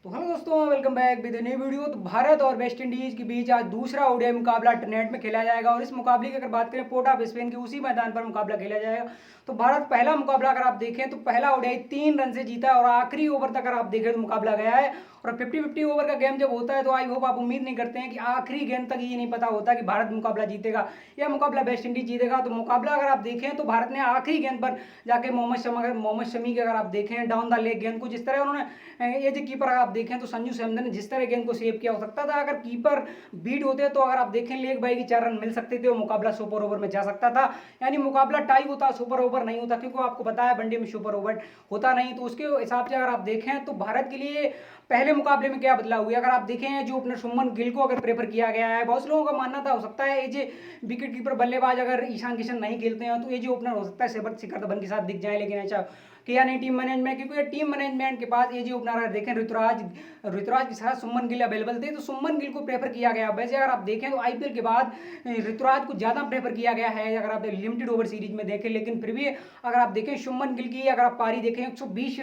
तो हेलो दोस्तों, welcome back with new video. तो भारत और वेस्ट इंडीज के बीच आज दूसरा ओडीआई मुकाबला इंटरनेट में खेला जाएगा और इस मुकाबले की अगर बात करें पोर्ट ऑफ स्पेन के उसी मैदान पर मुकाबला खेला जाएगा। तो भारत पहला मुकाबला अगर आप देखें तो पहला ओडीआई 3 रन से जीता और आखिरी ओवर तक अगर आप देखें तो मुकाबला गया है। और 50-50 ओवर का गेम जब होता है तो आई होप आप उम्मीद नहीं करते हैं कि आखिरी गेंद तक ये नहीं पता होता कि भारत मुकाबला जीतेगा या मुकाबला वेस्ट इंडीज जीतेगा। तो मुकाबला अगर आप देखें तो भारत ने आखिरी गेंद पर जाके मोहम्मद शमी के अगर आप देखें डाउन द लेग गेंद को जिस तरह उन्होंने एज ए कीपर अगर आप देखें तो संजू सैमसन ने जिस तरह गेंद को सेव किया, हो सकता था अगर कीपर बीट होते तो अगर आप देखें लेग बाई की 4 रन मिल सकते थे और मुकाबला सुपर ओवर में जा सकता था। यानी मुकाबला टाई होता, सुपर ओवर नहीं होता, क्योंकि आपको पता है वनडे में सुपर ओवर होता नहीं। तो उसके हिसाब से अगर आप देखें तो भारत के लिए पहले मुकाबले में क्या बदलाव हुआ अगर आप देखें, जो अपने शुभमन गिल को अगर प्रेफर किया गया है, बहुत लोगों का मानना था हो सकता है ये जो विकेट कीपर बल्लेबाज अगर ईशान किशन नहीं खेलते हैं तो ये जो ओपनर हो सकता है शिखर धवन के साथ दिख जाए, लेकिन ऐसा किया नहीं टीम मैनेजमेंट, क्योंकि टीम मैनेजमेंट के पास ये जो ओपनर देखें ऋतुराज के साथ सुमन गिल अवेलेबल थे तो सुमन गिल को प्रेफर किया गया। वैसे अगर आप देखें तो आईपीएल के बाद ऋतुराज को ज़्यादा प्रेफर किया गया है अगर आप लिमिटेड ओवर सीरीज में देखें, लेकिन फिर भी अगर आप देखें सुमन गिल की अगर आप पारी देखें 120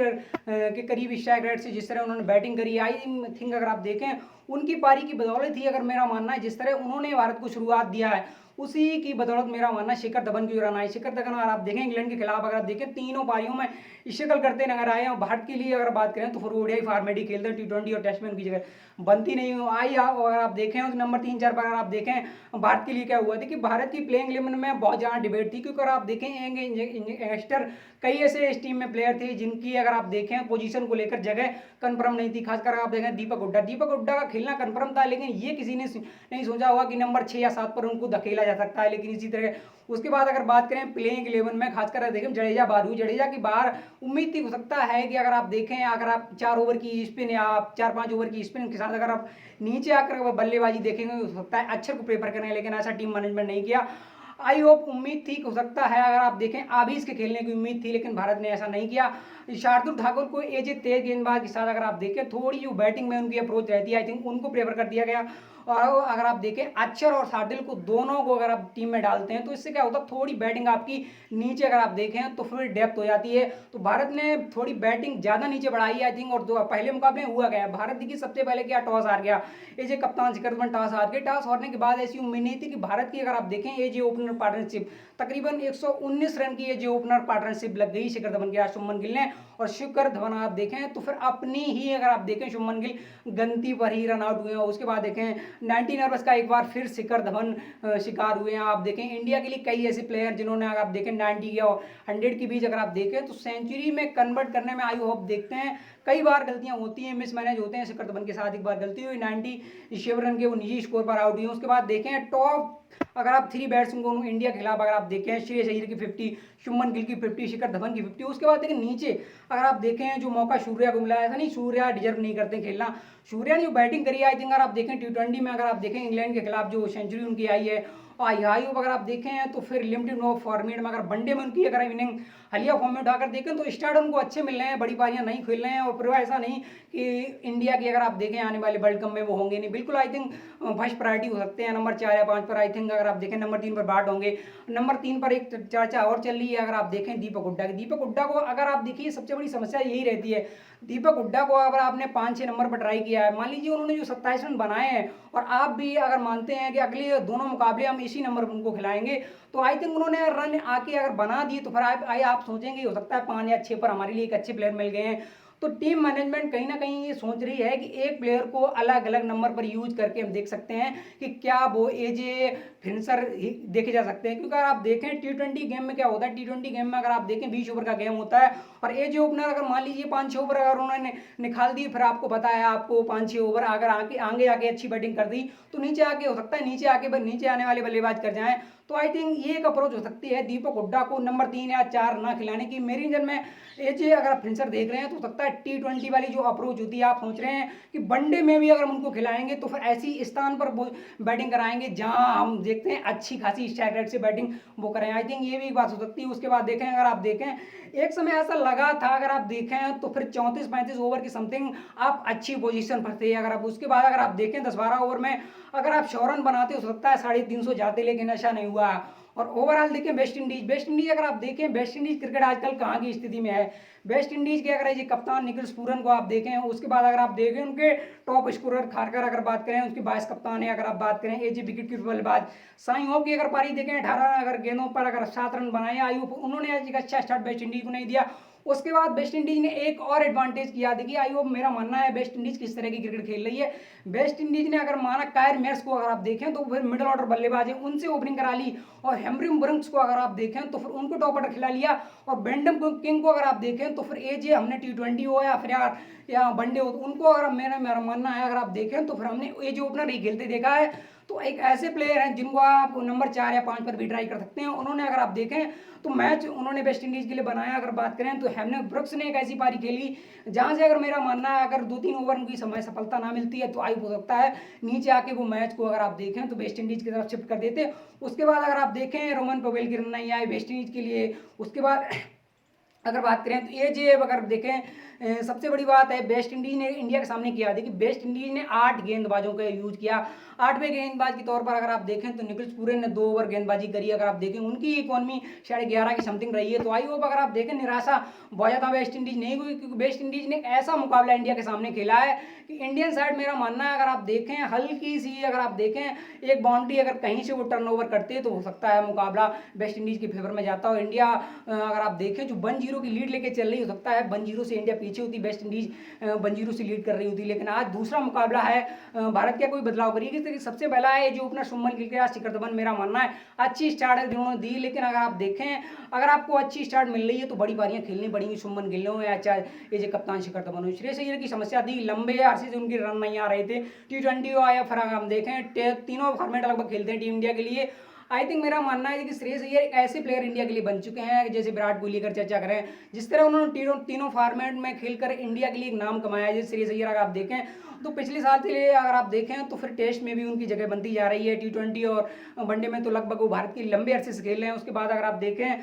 के करीब स्ट्राइक रेट से जिस तरह उन्होंने बैटिंग करी, आई थिंक अगर आप देखें उनकी पारी की बदौलत ही अगर मेरा मानना है जिस तरह उन्होंने भारत को शुरुआत दिया है उसी की बदौलत मेरा मानना शिखर धवन की रन आए। शिखर धवन अगर आप देखें इंग्लैंड के खिलाफ अगर आप देखें तीनों पारियों में स्ट्रगल करते नजर आए और भारत के लिए अगर बात करें तो फिर ओडीआई फॉर्मेट ही खेलते हैं, टी20 और टेस्टमैन की जगह बनती नहीं आई। अगर आप देखें तो नंबर 3-4 पर अगर आप देखें भारत के लिए क्या हुआ था कि भारत की प्लेइंग 11 में बहुत ज़्यादा डिबेट थी, क्योंकि अगर आप देखें यंगस्टर कई ऐसे इस टीम में प्लेयर थे जिनकी अगर आप देखें पोजीशन को लेकर जगह कंफर्म नहीं थी। खासकर आप देखें दीपक हुड्डा का खेलना कंफर्म था, लेकिन ये किसी ने नहीं सोचा होगा कि नंबर 6 या 7 पर उनको धकेला जा सकता है। लेकिन इसी तरह उसके बाद अगर बात करें प्लेइंग 11 में खासकर देखें जडेजा की बाहर उम्मीद थी, हो सकता है कि अगर आप देखें अगर आप 4 ओवर की स्पिन या 4-5 ओवर की स्पिन के साथ अगर आप नीचे आकर बल्लेबाजी देखेंगे हो सकता है अक्षर को प्रेफर करें, लेकिन ऐसा टीम मैनेजमेंट नहीं किया। आई होप उम्मीद थी, हो सकता है अगर आप देखें आबिस के खेलने की उम्मीद थी, लेकिन भारत ने ऐसा नहीं किया। शार्दुल ठाकुर को एज ए तेज गेंदबाज के साथ अगर आप देखें थोड़ी जो बैटिंग में उनकी अप्रोच रहती है आई थिंक उनको प्रेफर कर दिया गया। और अगर आप देखें अक्षर और शार्दुल को दोनों को अगर आप टीम में डालते हैं तो इससे क्या होता है थोड़ी बैटिंग आपकी नीचे अगर आप देखें तो फिर डेप्थ हो जाती है। तो भारत ने थोड़ी बैटिंग ज़्यादा नीचे बढ़ाई आई थिंक। और पहले मुकाबले में हुआ गया भारत देखिए सबसे पहले क्या टॉस हार गया, एजे कप्तान शिखर धवन टॉस हार गए। टॉस हारने के बाद ऐसी उम्मीद नहीं थी कि भारत की अगर आप देखें एजे ओपनर पार्टनरशिप तकरीबन 119 रन की जो ओपनर पार्टनरशिप लग गई शिखर धवन के शुभमन गिल ने। और शिखर धवन आप देखें तो फिर अपनी ही अगर आप देखें शुभमन गिल गलती पर ही रन आउट हुए हैं। उसके बाद देखें 19 ओवर्स का एक बार फिर शिखर धवन शिकार हुए हैं। आप देखें इंडिया के लिए कई ऐसे प्लेयर जिन्होंने अगर आप देखें 90 और 100 के बीच अगर आप देखें तो सेंचुरी में कन्वर्ट करने में आई होप देखते हैं कई बार गलतियां होती हैं, मिसमैनेज होते हैं। शिखर धवन के साथ एक बार गलती हुई 97 रन के वो निजी स्कोर पर आउट हुए। उसके बाद देखें टॉप अगर आप 3 बैट्समैन को इंडिया के खिलाफ अगर आप देखें श्रेयस अय्यर की 50, शुभमन गिल की 50, शिखर धवन की 50। उसके बाद देखें नीचे अगर आप देखें जो मौका सूर्या को मिला, ऐसा नहीं सूर्या डिजर्व नहीं करते खेलना, सूर्या ने जो बैटिंग करी आई थिंक अगर आप देखें टी20 में अगर आप देखें इंग्लैंड के खिलाफ जो सेंचुरी उनकी आई है आई अगर आप देखें तो फिर लिमिटेड नो फॉर्मेट में अगर वनडे में उनकी अगर इनिंग हलिया फॉर्म में उठाकर देखें तो स्टार्ट उनको अच्छे मिल रहे हैं, बड़ी पारियां नहीं खेल रहे हैं। और फिर ऐसा नहीं कि इंडिया की अगर आप देखें आने वाले वर्ल्ड कप में वो होंगे नहीं, बिल्कुल आई थिंक फर्स्ट प्रायोरिटी हो सकते हैं। नंबर 4 या 5 पर आई थिंक अगर आप देखें नंबर 3 पर बाट होंगे। नंबर 3 पर एक चर्चा और चल रही है अगर आप देखें दीपक हुड्डा को अगर आप देखिए सबसे बड़ी समस्या यही रहती है दीपक हुड्डा को अगर आपने 5-6 नंबर पर ट्राई किया है, मान लीजिए उन्होंने जो 27 रन बनाए हैं और आप भी अगर मानते हैं कि अगले दोनों मुकाबले हम इसी नंबर पर उनको खिलाएंगे तो आई थिंक उन्होंने रन आके अगर बना दिए तो फिर आप सोचेंगे हो सकता है 5 या 6 पर हमारे लिए एक अच्छे प्लेयर मिल गए हैं। तो टीम मैनेजमेंट कहीं ना कहीं ये सोच रही है कि एक प्लेयर को अलग अलग नंबर पर यूज करके हम देख सकते हैं कि क्या वो एज ए फिनिशर देखे जा सकते हैं। क्योंकि अगर आप देखें टी20 गेम में क्या होता है, टी20 गेम में अगर आप देखें 20 ओवर का गेम होता है और एज ओपनर अगर मान लीजिए 5-6 ओवर अगर उन्होंने निकाल दी, फिर आपको पता है आपको 5-6 ओवर अगर आगे आके अच्छी बैटिंग कर दी तो नीचे आके हो सकता है नीचे आने वाले बल्लेबाज कर जाएं। तो आई थिंक ये एक अप्रोच हो सकती है दीपक हुड्डा को नंबर 3 या 4 ना खिलाने की। मेरी नजर में एजे अगर आप फिनिशर देख रहे हैं तो सकता है टी20 वाली जो अप्रोच होती है आप सोच रहे हैं कि वनडे में भी अगर हम उनको खिलाएंगे तो फिर ऐसी स्थान पर बैटिंग कराएंगे जहां हम देखते हैं अच्छी खासी स्ट्राइक रेट से बैटिंग वो करें। आई थिंक ये भी एक बात हो सकती है। उसके बाद देखें अगर आप देखें एक समय ऐसा लगा था अगर आप देखें तो फिर 34-35 ओवर की समथिंग आप अच्छी पोजीशन पर थे। अगर आप उसके बाद अगर आप देखें 10-12 ओवर में अगर आप 100 रन बनाते हो सकता है 350 जाते, लेकिन ऐसा नहीं हुआ। और ओवरऑल देखें वेस्ट इंडीज अगर आप देखें वेस्ट इंडीज क्रिकेट आजकल कहाँ की स्थिति में है। वेस्ट इंडीज के अगर ये कप्तान निखिल पूरन को आप देखें, उसके बाद अगर आप देखें उनके टॉप स्कोरर खारकर अगर बात करें, उसके वाइस कप्तान है अगर आप बात करें एजे विकेट कीपर बल्लेबाज साई होप की अगर पारी देखें 18 अगर गेंदों पर अगर 7 रन बनाए आयु उन्होंने आज एक अच्छा स्टार्ट वेस्ट इंडीज को नहीं दिया। उसके बाद वेस्ट इंडीज ने एक और एडवांटेज किया। देखिए आई होप मेरा मानना है वेस्ट इंडीज किस तरह की क्रिकेट खेल रही है। वेस्ट इंडीज ने अगर माना कायर मेयर्स को अगर आप देखें तो फिर मिडिल ऑर्डर बल्लेबाज है उनसे ओपनिंग करा ली, और हेमरिम ब्रंक्स को अगर आप देखें तो फिर उनको टॉप ऑर्डर खिला लिया, और बेंडम किंग को अगर आप देखें तो फिर एजे हमने T20 हो या फिर या वनडे हो तो उनको अगर मेरा मानना है अगर आप देखें तो फिर हमने एजे ओपनर ही खेलते देखा है। तो एक ऐसे प्लेयर हैं जिनको आप नंबर 4 या 5 पर भी ट्राई कर सकते हैं। उन्होंने अगर आप देखें तो मैच उन्होंने वेस्ट इंडीज के लिए बनाया। अगर बात करें तो हेमने ब्रुक्स ने एक ऐसी पारी खेली जहां से अगर मेरा मानना है अगर 2-3 ओवर उनकी समय सफलता ना मिलती है तो आई हो सकता है नीचे आके वो मैच को अगर आप देखें तो वेस्ट इंडीज की तरफ शिफ्ट कर देते। उसके बाद अगर आप देखें रोमन पवेल की रन नहीं आए वेस्ट इंडीज के लिए। उसके बाद अगर बात करें तो ये जो अगर देखें सबसे बड़ी बात है वेस्ट इंडीज ने इंडिया के सामने किया। देखिए वेस्ट इंडीज ने 8 गेंदबाजों का यूज किया। 8वें गेंदबाज के तौर पर अगर आप देखें तो निखिल पूरन ने 2 ओवर गेंदबाजी करी। अगर आप देखें उनकी इकॉनमी 11.5 की समथिंग रही है। तो आई होप अगर आप देखें निराशा बहुत ज़्यादा वेस्ट इंडीज नहीं हुई, क्योंकि वेस्ट इंडीज ने ऐसा मुकाबला इंडिया के सामने खेला है कि इंडियन साइड मेरा मानना है अगर आप देखें हल्की सी अगर आप देखें एक बाउंड्री अगर कहीं से वो टर्नओवर करते तो हो सकता है मुकाबला वेस्ट इंडीज के फेवर में जाता। और इंडिया अगर आप देखें जो 1-0 की लीड लेके चल रही हो सकता है 1-0 से इंडिया पीछे होती, वेस्ट इंडीज 1-0 से लीड कर रही होती। लेकिन आज दूसरा मुकाबला है, भारत क्या कोई बदलाव करेगी। सबसे पहला है जो अपना शुभमन गिल के शिखर धवन मेरा मानना है अच्छी स्टार्ट है जिन्होंने दी। लेकिन अगर आप देखें अगर आपको अच्छी स्टार्ट मिल रही है तो बड़ी पारियां खेलनी पड़ेंगी शुभमन गिल हो या चाहे ये जो कप्तान शिखर धवन हो। श्रेयस अय्यर की समस्या थी, लंबे अरसे से उनके रन नहीं आ रहे थे। T20 आया फिर हम देखें तीनों फॉर्मेट लगभग खेलते हैं टीम इंडिया के लिए। आई थिंक मेरा मानना है कि श्रेयस अय्यर एक ऐसे प्लेयर इंडिया के लिए बन चुके हैं जैसे विराट कोहली अगर चर्चा करें जिस तरह उन्होंने तीनों फॉर्मेट में खेलकर इंडिया के लिए एक नाम कमाया है। जैसे श्रेयस अय्यर अगर आप देखें तो पिछले साल के लिए अगर आप देखें तो फिर टेस्ट में भी उनकी जगह बनती जा रही है। T20 और वनडे में तो लगभग वो भारत के लंबे अरसे से खेल रहे हैं। उसके बाद अगर आप देखें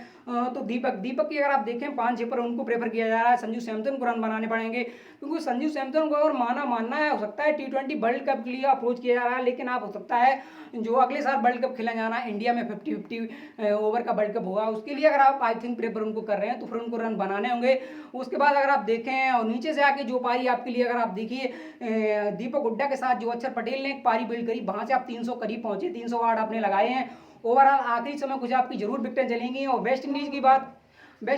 तो दीपक की अगर आप देखें 5-6 पर उनको प्रेफर किया जा रहा है। संजू सैमसन को रन बनाने पड़ेंगे, क्योंकि संजू सैमसन को अगर मानना है हो सकता है T20 वर्ल्ड कप के लिए अप्रोच किया जा रहा है। लेकिन आप हो सकता है जो अगले साल वर्ल्ड कप खेला जाना है इंडिया में 50-50 ओवर का वर्ल्ड कप होगा, उसके लिए अगर आप आई थिंक प्रेफर उनको कर रहे हैं तो फिर उनको रन बनाने होंगे। उसके बाद अगर आप देखें और नीचे से आके जो पारी आपके लिए अगर आप देखिए दीपक हुड्डा के साथ जो अक्षर पटेल ने एक पारी बिल्ड करी, वहां से आप 300 करीब पहुंचे, 308 आपने लगाए हैं। ओवरऑल आखिरी समय कुछ आपकी जरूर विकेटें चलेंगी। और वेस्ट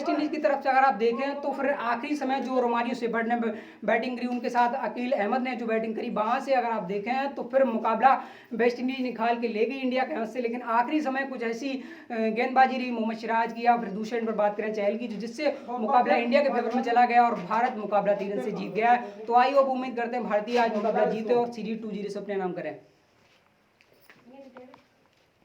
इंडीज की तरफ से अगर आप देखें तो फिर आखिरी समय जो रोमारियो सेफर्ड ने बैटिंग करी उनके साथ अकील अहमद ने जो बैटिंग करी, वहां से अगर आप देखें तो फिर मुकाबला वेस्ट इंडीज निकाल के ले गई इंडिया के हाथ से। लेकिन आखिरी समय कुछ ऐसी गेंदबाजी रही मोहम्मद सिराज की या फिर दूसरे एंड पर बात करें चहल की, जिससे मुकाबला इंडिया के फेवर में चला गया और भारत मुकाबला 3 रन से जीत गया। तो आई होप उम्मीद करते हैं भारतीय आज मुकाबला जीते और सीरीज 2-0 से अपने नाम करें।